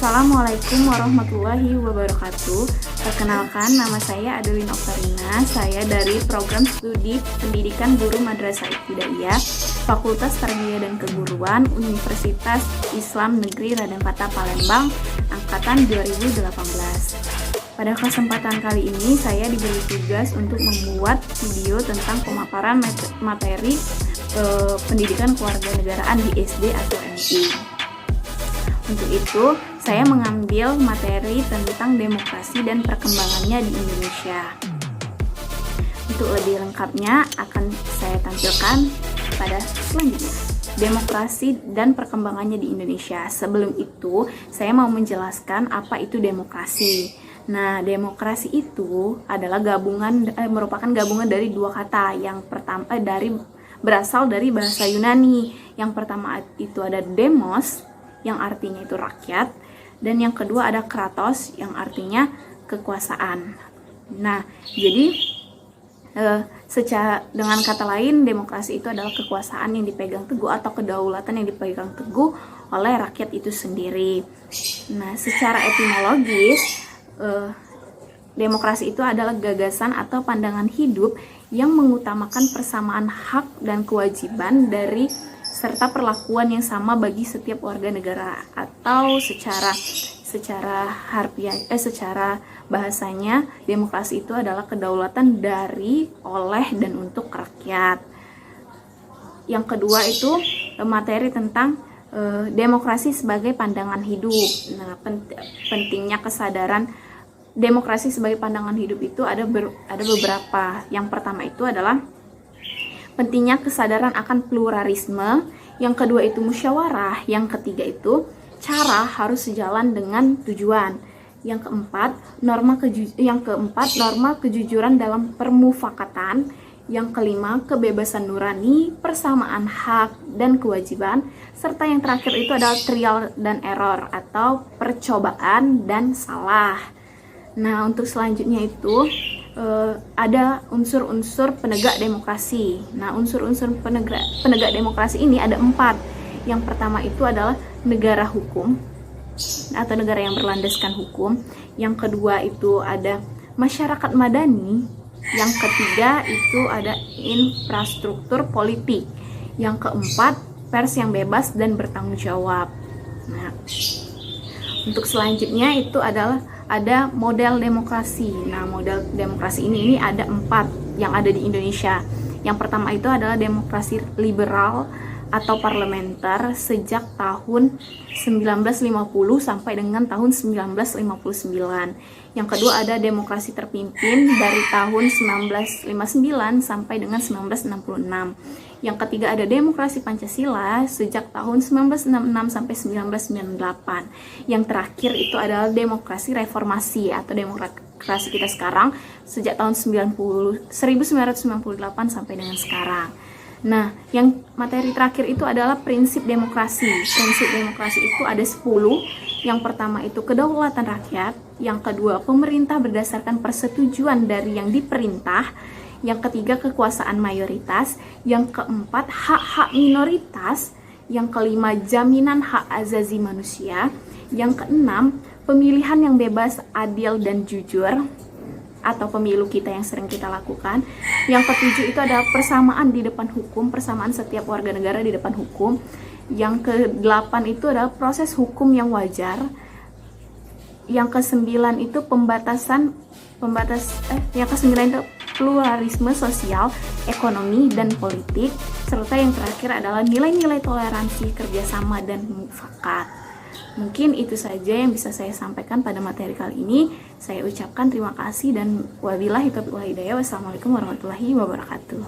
Assalamualaikum warahmatullahi wabarakatuh. Perkenalkan, nama saya Adeline Oktarina. Saya dari Program Studi Pendidikan Guru Madrasah Ibtidaiyah, Fakultas Tarbiyah dan Keguruan, Universitas Islam Negeri Raden Patah Palembang, Angkatan 2018. Pada kesempatan kali ini, saya diberi tugas untuk membuat video tentang pemaparan materi pendidikan kewarganegaraan di SD atau MI. Untuk itu, saya mengambil materi tentang demokrasi dan perkembangannya di Indonesia. Untuk lebih lengkapnya akan saya tampilkan pada selanjutnya. Demokrasi dan perkembangannya di Indonesia. Sebelum itu, saya mau menjelaskan apa itu demokrasi. Nah, demokrasi itu adalah merupakan gabungan dari dua kata. Yang pertama berasal dari bahasa Yunani. Yang pertama itu ada demos, yang artinya itu rakyat, dan yang kedua ada kratos, yang artinya kekuasaan. Nah, jadi dengan kata lain, demokrasi itu adalah kekuasaan yang dipegang teguh atau kedaulatan yang dipegang teguh oleh rakyat itu sendiri. Nah, secara etimologis, demokrasi itu adalah gagasan atau pandangan hidup yang mengutamakan persamaan hak dan kewajiban serta perlakuan yang sama bagi setiap warga negara, atau secara bahasanya, demokrasi itu adalah kedaulatan dari, oleh, dan untuk rakyat. Yang kedua itu materi tentang demokrasi sebagai pandangan hidup. Nah, pentingnya kesadaran demokrasi sebagai pandangan hidup itu ada beberapa. Yang pertama itu adalah pentingnya kesadaran akan pluralisme, yang kedua itu musyawarah, yang ketiga itu cara harus sejalan dengan tujuan, yang keempat norma kejujuran dalam permufakatan, yang kelima kebebasan nurani, persamaan hak dan kewajiban, serta yang terakhir itu adalah trial dan error atau percobaan dan salah. Nah, untuk selanjutnya itu ada unsur-unsur penegak demokrasi. Nah, unsur-unsur penegak demokrasi ini ada 4. Yang pertama itu adalah negara hukum atau negara yang berlandaskan hukum. Yang kedua itu ada masyarakat madani. Yang ketiga itu ada infrastruktur politik. Yang keempat, pers yang bebas dan bertanggung jawab. Nah, untuk selanjutnya itu adalah ada model demokrasi. Nah, model demokrasi ini ada 4 yang ada di Indonesia. Yang pertama itu adalah demokrasi liberal atau parlementer sejak tahun 1950 sampai dengan tahun 1959. Yang kedua ada demokrasi terpimpin dari tahun 1959 sampai dengan 1966. Yang ketiga ada demokrasi Pancasila sejak tahun 1966 sampai 1998. Yang terakhir itu adalah demokrasi reformasi atau demokrasi kita sekarang sejak tahun 1998 sampai dengan sekarang. Nah, yang materi terakhir itu adalah prinsip demokrasi. Prinsip demokrasi itu ada 10. Yang pertama itu kedaulatan rakyat. Yang kedua, pemerintah berdasarkan persetujuan dari yang diperintah. Yang ketiga, kekuasaan mayoritas. Yang keempat, hak-hak minoritas. Yang kelima, jaminan hak azazi manusia. Yang keenam, pemilihan yang bebas, adil, dan jujur, atau pemilu kita yang sering kita lakukan. Yang ketujuh itu adalah persamaan di depan hukum, persamaan setiap warga negara di depan hukum. Yang kedelapan itu adalah proses hukum yang wajar. Yang kesembilan itu yang kesembilan itu pluralisme sosial, ekonomi, dan politik. Serta yang terakhir adalah nilai-nilai toleransi, kerjasama, dan mufakat. Mungkin itu saja yang bisa saya sampaikan pada materi kali ini. Saya ucapkan terima kasih dan wabillahi taufiq wal hidayah. Wassalamualaikum warahmatullahi wabarakatuh.